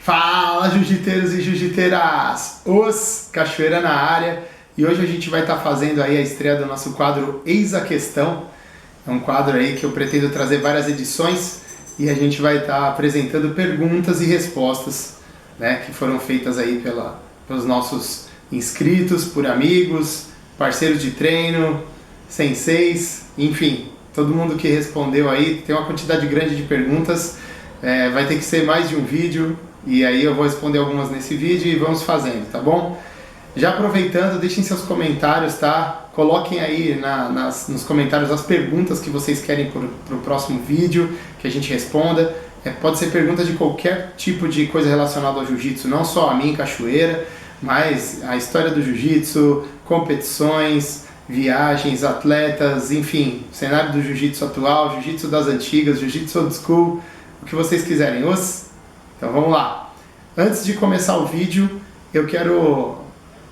Fala, jiu-jiteiros e jiu-jiteiras! Os Cachoeira na área. E hoje a gente vai estar fazendo aí a estreia do nosso quadro Eis a Questão. É um quadro aí que eu pretendo trazer várias edições e a gente vai estar apresentando perguntas e respostas, né, que foram feitas aí pelos nossos inscritos, por amigos, parceiros de treino, senseis, enfim, todo mundo que respondeu aí. Tem uma quantidade grande de perguntas, vai ter que ser mais de um vídeo. E aí eu vou responder algumas nesse vídeo e vamos fazendo, tá bom? Já aproveitando, deixem seus comentários, tá? Coloquem aí nos comentários as perguntas que vocês querem pro próximo vídeo, que a gente responda. Pode ser pergunta de qualquer tipo de coisa relacionada ao jiu-jitsu, não só a mim, Cachoeira, mas a história do jiu-jitsu, competições, viagens, atletas, enfim, cenário do jiu-jitsu atual, jiu-jitsu das antigas, jiu-jitsu old school, o que vocês quiserem. Então vamos lá. Antes de começar o vídeo, eu quero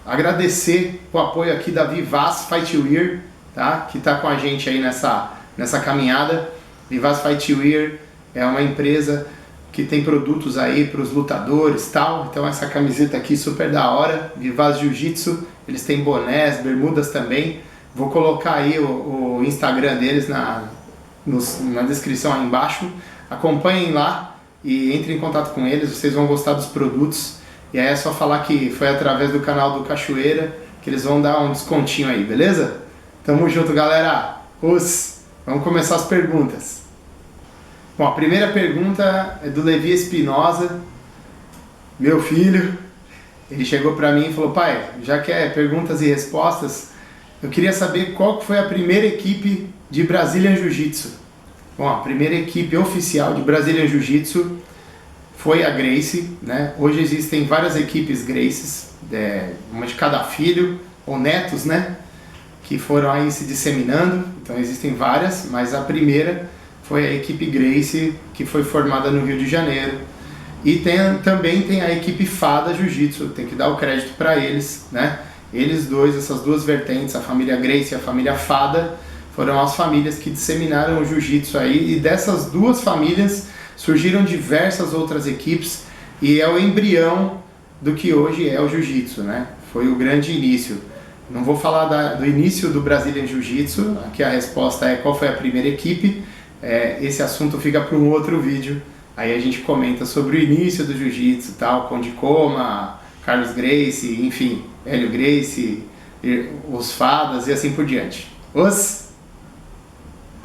agradecer o apoio aqui da Vivaz Fight Wear, tá? Que está com a gente aí nessa caminhada. Vivaz Fight Wear é uma empresa que tem produtos aí para os lutadores e tal. Então essa camiseta aqui super da hora, Vivaz Jiu-Jitsu. Eles têm bonés, bermudas também. Vou colocar aí o Instagram deles na descrição aí embaixo. Acompanhem lá e entre em contato com eles, vocês vão gostar dos produtos. E aí é só falar que foi através do canal do Cachoeira que eles vão dar um descontinho aí, beleza? Tamo junto, galera! Vamos começar as perguntas. Bom, a primeira pergunta é do Levi Espinosa, meu filho. Ele chegou pra mim e falou: pai, já que é perguntas e respostas, eu queria saber qual foi a primeira equipe de Brazilian Jiu-Jitsu. Bom, a primeira equipe oficial de Brazilian Jiu-Jitsu foi a Gracie, né? Hoje existem várias equipes Gracies, uma de cada filho, ou netos, né? Que foram aí se disseminando, então existem várias, mas a primeira foi a equipe Gracie, que foi formada no Rio de Janeiro. E também tem a equipe Fada Jiu-Jitsu, tem que dar o crédito para eles, né? Eles dois, essas duas vertentes, a família Gracie e a família Fada, foram as famílias que disseminaram o jiu-jitsu aí, e dessas duas famílias surgiram diversas outras equipes, e é o embrião do que hoje é o jiu-jitsu, né? Foi o grande início. Não vou falar do início do Brazilian Jiu-Jitsu, aqui a resposta é qual foi a primeira equipe. Esse assunto fica para um outro vídeo, aí a gente comenta sobre o início do jiu-jitsu, tal, Conde Coma, Carlos Gracie, enfim, Hélio Gracie, os Fadas e assim por diante.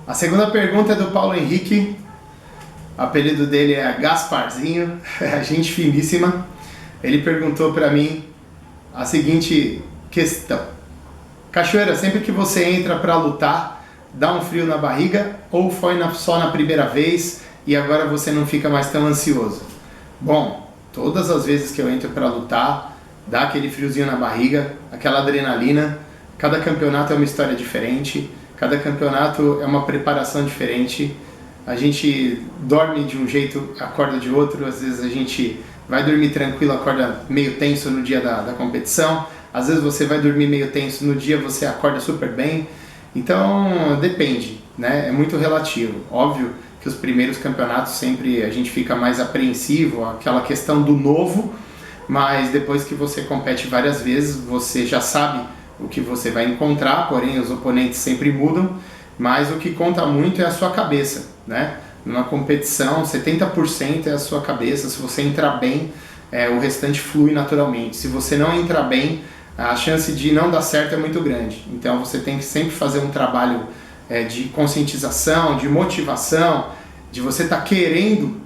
A segunda pergunta é do Paulo Henrique, o apelido dele é Gasparzinho, gente finíssima. Ele perguntou para mim a seguinte questão: Cachoeira, sempre que você entra para lutar, dá um frio na barriga ou foi só na primeira vez e agora você não fica mais tão ansioso? Bom, todas as vezes que eu entro para lutar, dá aquele friozinho na barriga, aquela adrenalina. Cada campeonato é uma história diferente. Cada campeonato é uma preparação diferente. A gente dorme de um jeito, acorda de outro. Às vezes a gente vai dormir tranquilo, acorda meio tenso no dia da competição. Às vezes você vai dormir meio tenso no dia, você acorda super bem. Então depende, né? É muito relativo. Óbvio que os primeiros campeonatos sempre a gente fica mais apreensivo, aquela questão do novo. Mas depois que você compete várias vezes, você já sabe o que você vai encontrar, porém os oponentes sempre mudam, mas o que conta muito é a sua cabeça, né? Numa competição, 70% é a sua cabeça. Se você entrar bem, o restante flui naturalmente. Se você não entrar bem, a chance de não dar certo é muito grande. Então você tem que sempre fazer um trabalho de conscientização, de motivação, de você estar querendo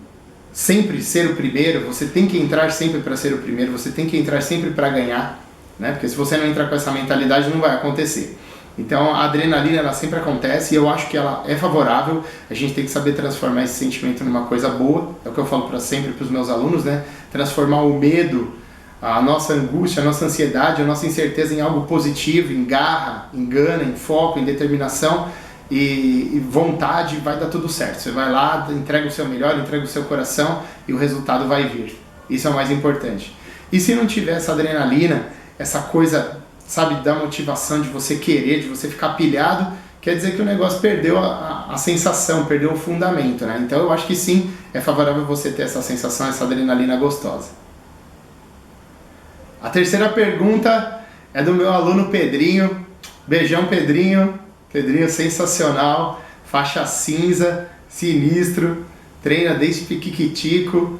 sempre ser o primeiro. Você tem que entrar sempre para ser o primeiro, você tem que entrar sempre para ganhar, né? Porque se você não entrar com essa mentalidade, não vai acontecer. Então a adrenalina, ela sempre acontece e eu acho que ela é favorável. A gente tem que saber transformar esse sentimento numa coisa boa. É o que eu falo sempre para os meus alunos, né? Transformar o medo, a nossa angústia, a nossa ansiedade, a nossa incerteza em algo positivo, em garra, em gana, em foco, em determinação e vontade. Vai dar tudo certo. Você vai lá, entrega o seu melhor, entrega o seu coração e o resultado vai vir. Isso é o mais importante. E se não tiver essa adrenalina, essa coisa, sabe, da motivação de você querer, de você ficar pilhado, quer dizer que o negócio perdeu a sensação, perdeu o fundamento, né? Então eu acho que sim, é favorável você ter essa sensação, essa adrenalina gostosa. A terceira pergunta é do meu aluno Pedrinho. Beijão, Pedrinho. Pedrinho sensacional, faixa cinza, sinistro, treina desde piquiquitico.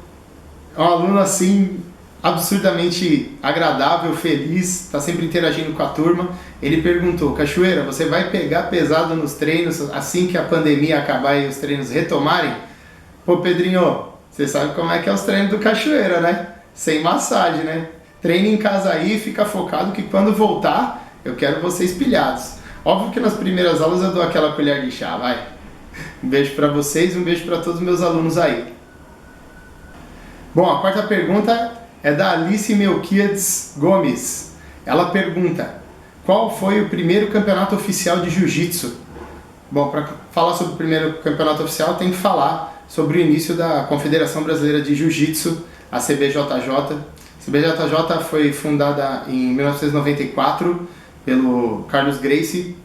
É um aluno assim absurdamente agradável, feliz, está sempre interagindo com a turma. Ele perguntou: Cachoeira, você vai pegar pesado nos treinos assim que a pandemia acabar e os treinos retomarem? Pô, Pedrinho, você sabe como é que é os treinos do Cachoeira, né? Sem massagem, né? Treina em casa aí, fica focado que quando voltar, eu quero vocês pilhados. Óbvio que nas primeiras aulas eu dou aquela colher de chá, vai. Um beijo para vocês e um beijo para todos os meus alunos aí. Bom, a quarta pergunta é da Alice Melquiades Gomes. Ela pergunta: qual foi o primeiro campeonato oficial de jiu-jitsu? Bom, para falar sobre o primeiro campeonato oficial, tem que falar sobre o início da Confederação Brasileira de Jiu-Jitsu, a CBJJ. A CBJJ foi fundada em 1994 pelo Carlos Gracie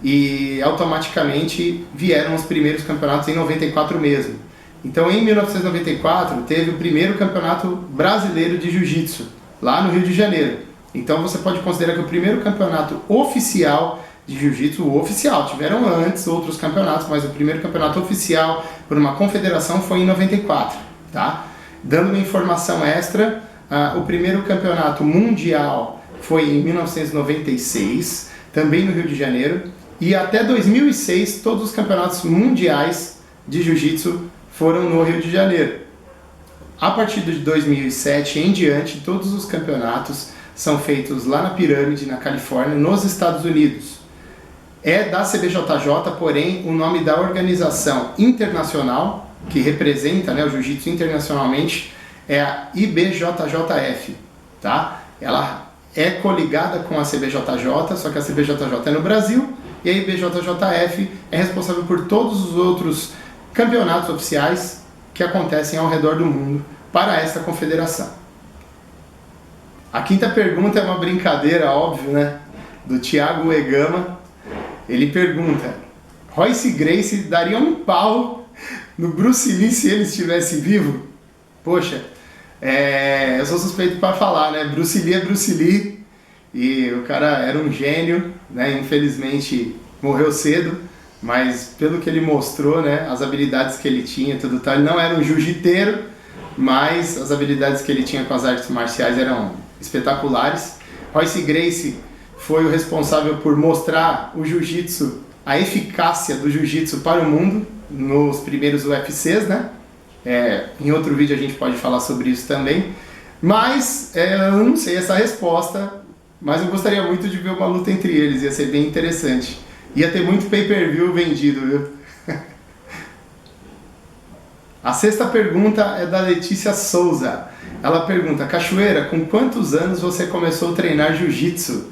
e automaticamente vieram os primeiros campeonatos em 94 mesmo. Então, em 1994, teve o primeiro campeonato brasileiro de jiu-jitsu, lá no Rio de Janeiro. Então, você pode considerar que o primeiro campeonato oficial de jiu-jitsu, oficial, tiveram antes outros campeonatos, mas o primeiro campeonato oficial por uma confederação foi em 94, tá? Dando uma informação extra, o primeiro campeonato mundial foi em 1996, também no Rio de Janeiro, e até 2006 todos os campeonatos mundiais de jiu-jitsu foram no Rio de Janeiro. A partir de 2007 em diante, todos os campeonatos são feitos lá na Pirâmide, na Califórnia, nos Estados Unidos. É da CBJJ, porém o nome da organização internacional que representa, né, o jiu-jitsu internacionalmente é a IBJJF, tá? Ela é coligada com a CBJJ, só que a CBJJ é no Brasil e a IBJJF é responsável por todos os outros campeonatos oficiais que acontecem ao redor do mundo para esta confederação. A quinta pergunta é uma brincadeira, óbvio, né? Do Thiago Egama. Ele pergunta: Royce Gracie daria um pau no Bruce Lee se ele estivesse vivo? Poxa, eu sou suspeito para falar, né? Bruce Lee é Bruce Lee e o cara era um gênio, né? Infelizmente morreu cedo, mas pelo que ele mostrou, né? As habilidades que ele tinha, tudo tal, ele não era um jiu-jiteiro, mas as habilidades que ele tinha com as artes marciais eram espetaculares. Royce Gracie foi o responsável por mostrar o jiu-jitsu, a eficácia do jiu-jitsu para o mundo nos primeiros UFCs, né? Em outro vídeo a gente pode falar sobre isso também, mas eu não sei essa resposta, mas eu gostaria muito de ver uma luta entre eles, ia ser bem interessante. Ia ter muito pay-per-view vendido, viu? A sexta pergunta é da Letícia Souza. Ela pergunta: Cachoeira, com quantos anos você começou a treinar jiu-jitsu?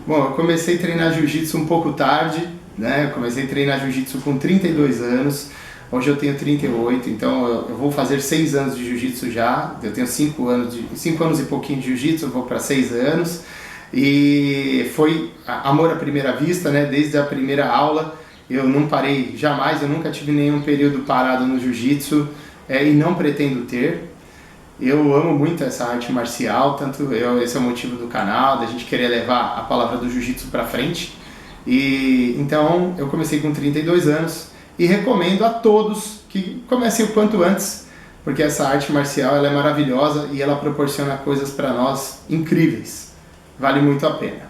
Bom, eu comecei a treinar jiu-jitsu um pouco tarde, né? Eu comecei a treinar jiu-jitsu com 32 anos. Hoje eu tenho 38, então eu vou fazer 6 anos de jiu-jitsu já. Eu tenho 5 anos e pouquinho de jiu-jitsu, eu vou para 6 anos. E foi amor à primeira vista, né? Desde a primeira aula eu não parei jamais, eu nunca tive nenhum período parado no jiu-jitsu e não pretendo ter. Eu amo muito essa arte marcial, esse é o motivo do canal, da gente querer levar a palavra do jiu-jitsu para frente. E então eu comecei com 32 anos e recomendo a todos que comecem o quanto antes, porque essa arte marcial ela é maravilhosa e ela proporciona coisas para nós incríveis. Vale muito a pena.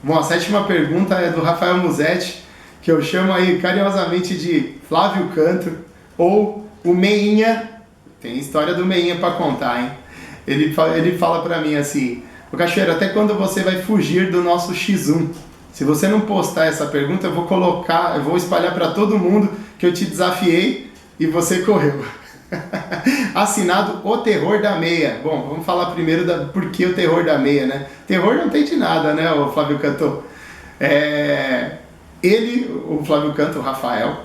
Bom, a sétima pergunta é do Rafael Musetti, que eu chamo aí carinhosamente de Flávio Canto, ou o Meinha. Tem história do Meinha para contar, hein? Ele fala para mim assim: ô Cachoeira, até quando você vai fugir do nosso X1? Se você não postar essa pergunta, eu vou espalhar para todo mundo que eu te desafiei e você correu. Assinado O Terror da Meia. Bom, vamos falar primeiro por que o terror da meia, né? Terror não tem de nada, né, o Flávio Canto? O Flávio Canto, o Rafael,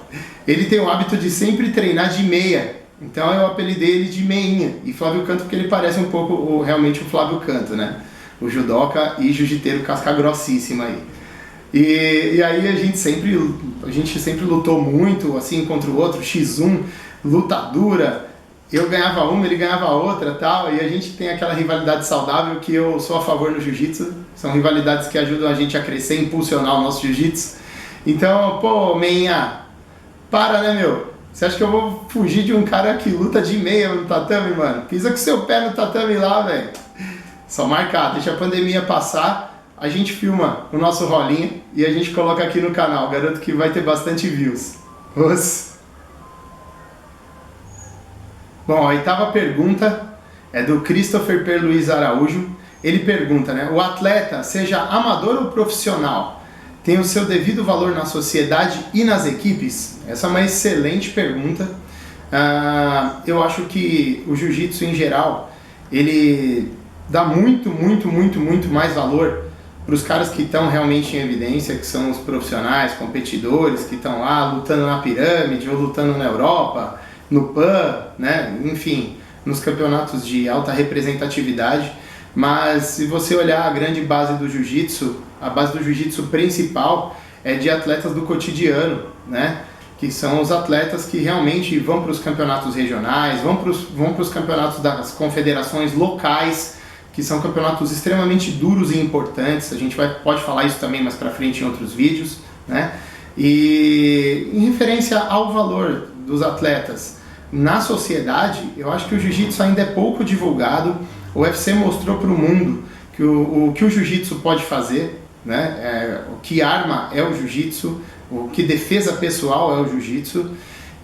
ele tem o hábito de sempre treinar de meia. Então eu apelidei ele de Meinha. E Flávio Canto porque ele parece um pouco realmente o Flávio Canto, né? O judoca e jiu-jiteiro casca grossíssima aí. E aí a gente sempre lutou muito, assim, contra o outro, X1, luta dura. Eu ganhava uma, ele ganhava outra, tal, e a gente tem aquela rivalidade saudável que eu sou a favor no jiu-jitsu. São rivalidades que ajudam a gente a crescer, impulsionar o nosso jiu-jitsu. Então, pô, meinha, para, né, meu? Você acha que eu vou fugir de um cara que luta de meia no tatame, mano? Pisa com seu pé no tatame lá, velho. Só marcar, deixa a pandemia passar, a gente filma o nosso rolinho e a gente coloca aqui no canal. Garanto que vai ter bastante views. Nossa. Bom, a oitava pergunta é do Christopher Per Luiz Araújo. Ele pergunta, né? O atleta, seja amador ou profissional, tem o seu devido valor na sociedade e nas equipes? Essa é uma excelente pergunta. Eu acho que o jiu-jitsu em geral, ele dá muito mais valor para os caras que estão realmente em evidência, que são os profissionais, competidores, que estão lá lutando na pirâmide ou lutando na Europa, no PAN, né? Enfim, nos campeonatos de alta representatividade. Mas se você olhar a grande base do jiu-jitsu, a base do jiu-jitsu principal é de atletas do cotidiano, né? Que são os atletas que realmente vão para os campeonatos regionais, vão para os campeonatos das confederações locais, que são campeonatos extremamente duros e importantes. A gente pode falar isso também mais para frente em outros vídeos, né? E em referência ao valor dos atletas na sociedade, eu acho que o jiu-jitsu ainda é pouco divulgado. O UFC mostrou para o mundo que o que o jiu-jitsu pode fazer, né? O que arma é o jiu-jitsu, o que defesa pessoal é o jiu-jitsu.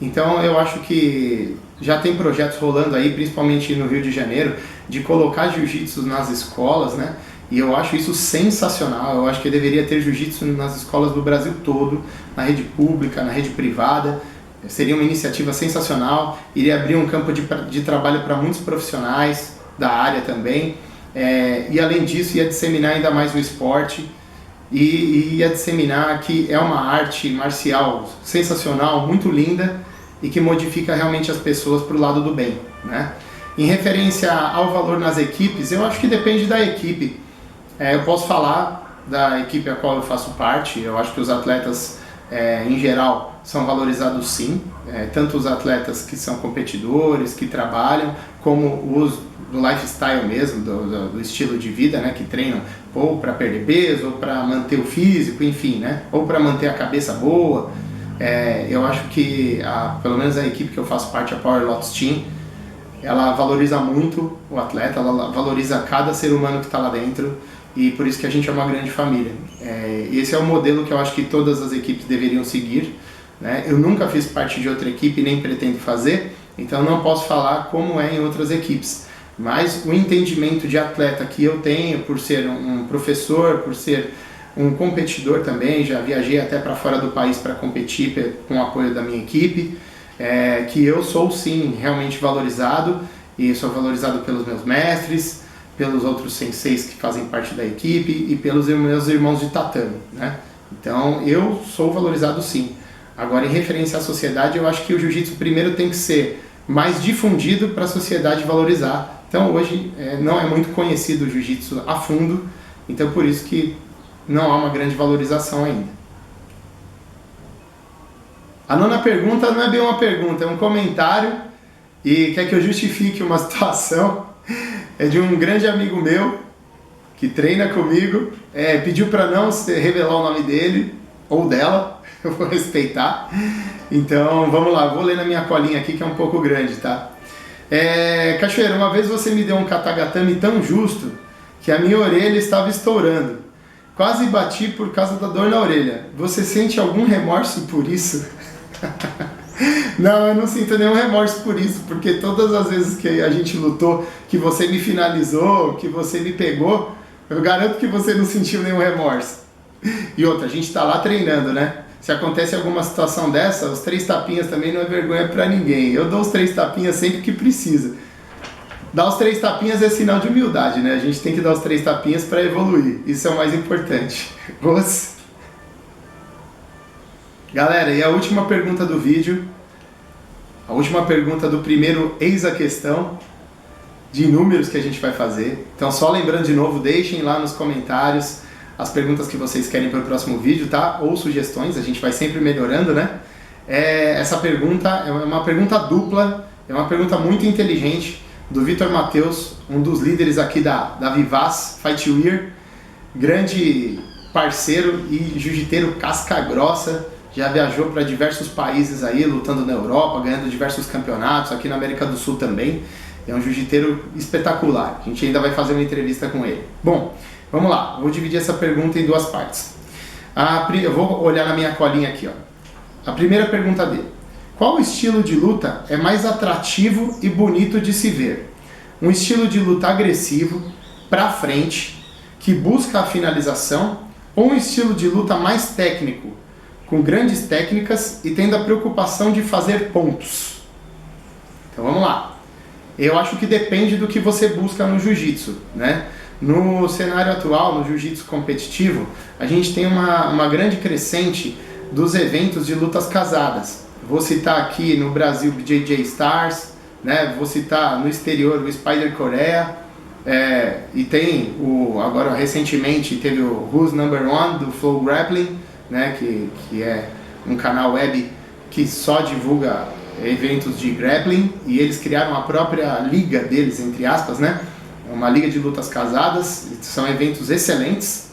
Então eu acho que já tem projetos rolando aí, principalmente no Rio de Janeiro, de colocar jiu-jitsu nas escolas, né? E eu acho isso sensacional. Eu acho que deveria ter jiu-jitsu nas escolas do Brasil todo, na rede pública, na rede privada. Seria uma iniciativa sensacional, iria abrir um campo de trabalho para muitos profissionais da área também, e além disso ia disseminar ainda mais o esporte e ia disseminar que é uma arte marcial sensacional, muito linda e que modifica realmente as pessoas para o lado do bem, né? Em referência ao valor nas equipes, eu acho que depende da equipe. Eu posso falar da equipe a qual eu faço parte. Eu acho que os atletas em geral são valorizados sim, tanto os atletas que são competidores, que trabalham, como os do lifestyle mesmo, do estilo de vida, né, que treinam ou para perder peso, ou para manter o físico, enfim, né, ou para manter a cabeça boa. Eu acho que, pelo menos a equipe que eu faço parte, a Power Lotus Team, ela valoriza muito o atleta, ela valoriza cada ser humano que está lá dentro, e por isso que a gente é uma grande família. Esse é o modelo que eu acho que todas as equipes deveriam seguir, né? Eu nunca fiz parte de outra equipe, nem pretendo fazer, então não posso falar como é em outras equipes. Mas o entendimento de atleta que eu tenho, por ser um professor, por ser um competidor também, já viajei até para fora do país para competir com o apoio da minha equipe, que eu sou sim realmente valorizado, e sou valorizado pelos meus mestres, pelos outros senseis que fazem parte da equipe e pelos meus irmãos de tatame, né? Então eu sou valorizado sim. Agora, em referência à sociedade, eu acho que o jiu-jitsu primeiro tem que ser mais difundido para a sociedade valorizar. Então hoje não é muito conhecido o jiu-jitsu a fundo, então por isso que não há uma grande valorização ainda. A nona pergunta não é bem uma pergunta, é um comentário, e quer que eu justifique uma situação. É de um grande amigo meu que treina comigo, pediu para não revelar o nome dele ou dela, eu vou respeitar. Então vamos lá, vou ler na minha colinha aqui que é um pouco grande, tá? Cachoeira, uma vez você me deu um katagatame tão justo que a minha orelha estava estourando. Quase bati por causa da dor na orelha. Você sente algum remorso por isso? Não, eu não sinto nenhum remorso por isso, porque todas as vezes que a gente lutou, que você me finalizou, que você me pegou, eu garanto que você não sentiu nenhum remorso. E outra, a gente tá lá treinando, né? Se acontece alguma situação dessa, os 3 tapinhas também não é vergonha pra ninguém. Eu dou os 3 tapinhas sempre que precisa. Dar os 3 tapinhas é sinal de humildade, né? A gente tem que dar os 3 tapinhas para evoluir. Isso é o mais importante. Galera, e a última pergunta do vídeo, a última pergunta do primeiro Eis a Questão, de números que a gente vai fazer. Então, só lembrando de novo, deixem lá nos comentários as perguntas que vocês querem para o próximo vídeo, tá? Ou sugestões, a gente vai sempre melhorando, né? Essa pergunta é uma pergunta dupla, é uma pergunta muito inteligente do Vitor Matheus, um dos líderes aqui da Vivaz Fightwear, grande parceiro e jiu-jiteiro casca grossa, já viajou para diversos países aí, lutando na Europa, ganhando diversos campeonatos, aqui na América do Sul também. É um jiu-jiteiro espetacular, a gente ainda vai fazer uma entrevista com ele. Bom, vamos lá, vou dividir essa pergunta em duas partes. Eu vou olhar na minha colinha aqui, ó. A primeira pergunta dele: qual estilo de luta é mais atrativo e bonito de se ver? Um estilo de luta agressivo, pra frente, que busca a finalização, ou um estilo de luta mais técnico, com grandes técnicas e tendo a preocupação de fazer pontos? Então vamos lá. Eu acho que depende do que você busca no jiu-jitsu, né? No cenário atual, no jiu-jitsu competitivo, a gente tem uma grande crescente dos eventos de lutas casadas. Vou citar aqui no Brasil o BJJ Stars, né? Vou citar no exterior o Spider Coreia, e tem agora recentemente teve o Who's Number One do Flow Grappling, né? Que é um canal web que só divulga eventos de grappling, e eles criaram a própria liga deles, entre aspas, né? Uma liga de lutas casadas, são eventos excelentes.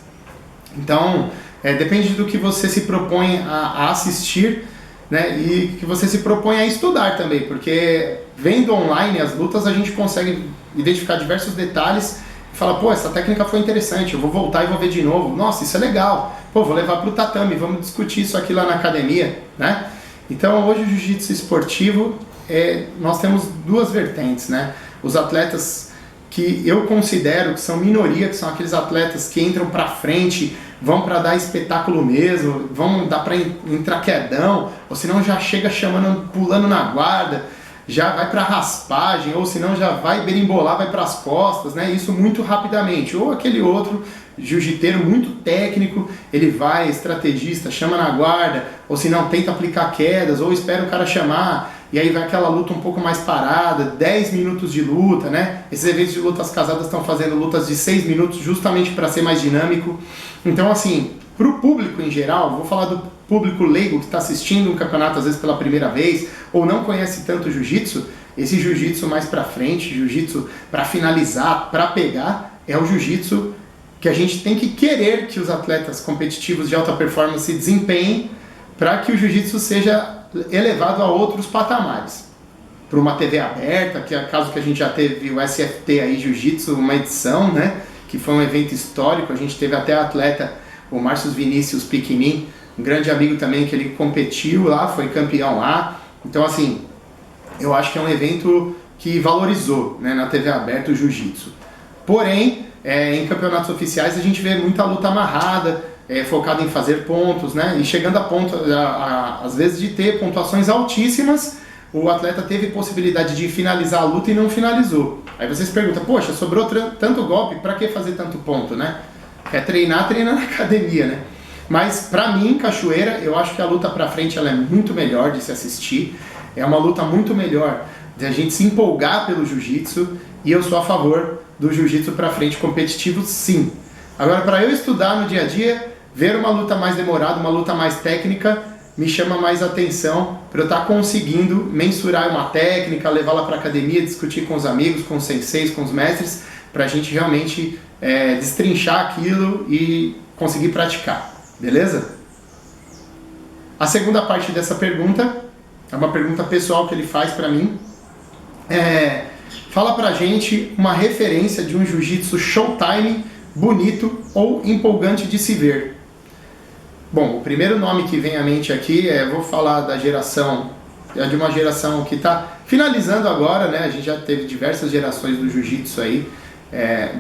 Então, depende do que você se propõe a assistir, né? E que você se propõe a estudar também, porque vendo online as lutas a gente consegue identificar diversos detalhes e falar, pô, essa técnica foi interessante, eu vou voltar e vou ver de novo, nossa, isso é legal, pô, vou levar para o tatame, vamos discutir isso aqui lá na academia, né? Então hoje o jiu-jitsu esportivo, nós temos duas vertentes, né? Os atletas que eu considero que são minoria, que são aqueles atletas que entram para frente, vão para dar espetáculo mesmo, vão dar para entrar quedão, ou senão já chega chamando, pulando na guarda, já vai para raspagem, ou senão já vai berimbolar, vai para as costas, né? Isso muito rapidamente. Ou aquele outro jiu-jiteiro muito técnico, ele vai, estrategista, chama na guarda, ou senão tenta aplicar quedas, ou espera o cara chamar, e aí vai aquela luta um pouco mais parada, 10 minutos de luta, né? Esses eventos de lutas casadas estão fazendo lutas de 6 minutos justamente para ser mais dinâmico. Então, assim, para o público em geral, vou falar do público leigo que está assistindo um campeonato às vezes pela primeira vez, ou não conhece tanto jiu-jitsu, esse jiu-jitsu mais para frente, jiu-jitsu para finalizar, para pegar, é o jiu-jitsu que a gente tem que querer que os atletas competitivos de alta performance desempenhem para que o jiu-jitsu seja elevado a outros patamares. Para uma TV aberta, que é o caso que a gente já teve o SFT aí, Jiu-Jitsu, uma edição, né, que foi um evento histórico, a gente teve até atleta, o Márcio Vinícius Piquinin, um grande amigo também, que ele competiu lá, foi campeão lá. Então, assim, eu acho que é um evento que valorizou, né, na TV aberta o jiu-jitsu. Porém, em campeonatos oficiais a gente vê muita luta amarrada, focada em fazer pontos, né, e chegando a ponto, às vezes, de ter pontuações altíssimas, o atleta teve possibilidade de finalizar a luta e não finalizou. Aí você se pergunta, poxa, sobrou tanto golpe, pra que fazer tanto ponto, né? Quer treinar, treina na academia, né? Mas pra mim, cachoeira, eu acho que a luta pra frente ela é muito melhor de se assistir, é uma luta muito melhor de a gente se empolgar pelo jiu-jitsu, e eu sou a favor do jiu-jitsu pra frente competitivo, sim. Agora, para eu estudar no dia a dia, ver uma luta mais demorada, uma luta mais técnica, me chama mais atenção para eu estar conseguindo mensurar uma técnica, levá-la para a academia, discutir com os amigos, com os senseis, com os mestres, para a gente realmente destrinchar aquilo e conseguir praticar, beleza? A segunda parte dessa pergunta é uma pergunta pessoal que ele faz para mim. Fala pra gente uma referência de um jiu-jitsu showtime bonito ou empolgante de se ver. Bom, o primeiro nome que vem à mente aqui vou falar da geração, de uma geração que está finalizando agora, né? A gente já teve diversas gerações do jiu-jitsu aí,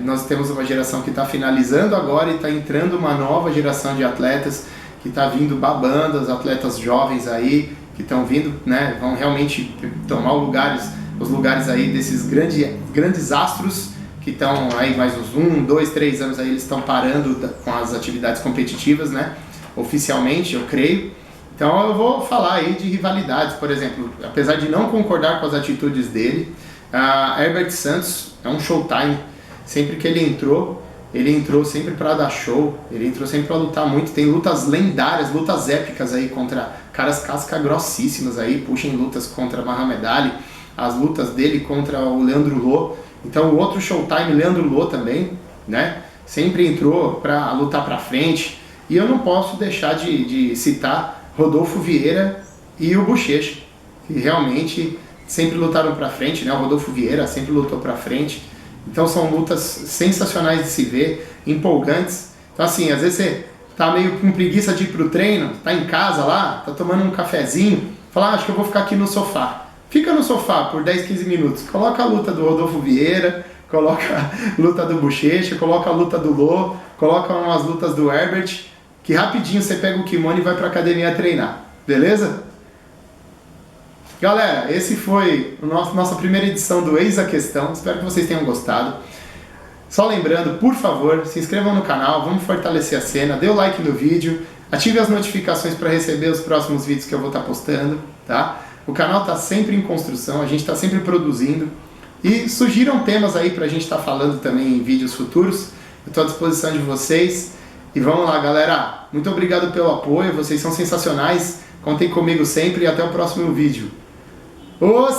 nós temos uma geração que está finalizando agora e está entrando uma nova geração de atletas que está vindo babando, os atletas jovens aí, que estão vindo, né? Vão realmente tomar os lugares aí desses grandes astros, que estão aí mais uns 1, 2, 3 anos aí, eles estão parando com as atividades competitivas, né? Oficialmente, eu creio. Então eu vou falar aí de rivalidades, por exemplo, apesar de não concordar com as atitudes dele, Herbert Santos é um showtime, sempre que ele entrou, ele entrou sempre para dar show, ele entrou sempre para lutar muito. Tem lutas lendárias, lutas épicas aí contra caras casca grossíssimas aí, puxam lutas contra Muhammad Ali, as lutas dele contra o Leandro Lô. Então o outro Showtime, Leandro Lô também, né? Sempre entrou para lutar para frente. E eu não posso deixar de citar Rodolfo Vieira e o Bochecha, que realmente sempre lutaram para frente, né? O Rodolfo Vieira sempre lutou para frente. Então são lutas sensacionais de se ver, empolgantes. Então assim, às vezes você tá meio com preguiça de ir pro treino, tá em casa lá, tá tomando um cafezinho, fala, acho que eu vou ficar aqui no sofá. Fica no sofá por 10, 15 minutos, coloca a luta do Rodolfo Vieira, coloca a luta do Bochecha, coloca a luta do Lô, coloca umas lutas do Herbert, que rapidinho você pega o kimono e vai pra academia treinar, beleza? Galera, esse foi nossa primeira edição do Eis a Questão, espero que vocês tenham gostado. Só lembrando, por favor, se inscrevam no canal, vamos fortalecer a cena, dê o like no vídeo, ative as notificações para receber os próximos vídeos que eu vou estar postando, tá? O canal está sempre em construção, a gente está sempre produzindo. E sugiram temas aí para a gente estar falando também em vídeos futuros. Eu estou à disposição de vocês. E vamos lá, galera. Muito obrigado pelo apoio, vocês são sensacionais. Contem comigo sempre e até o próximo vídeo. Os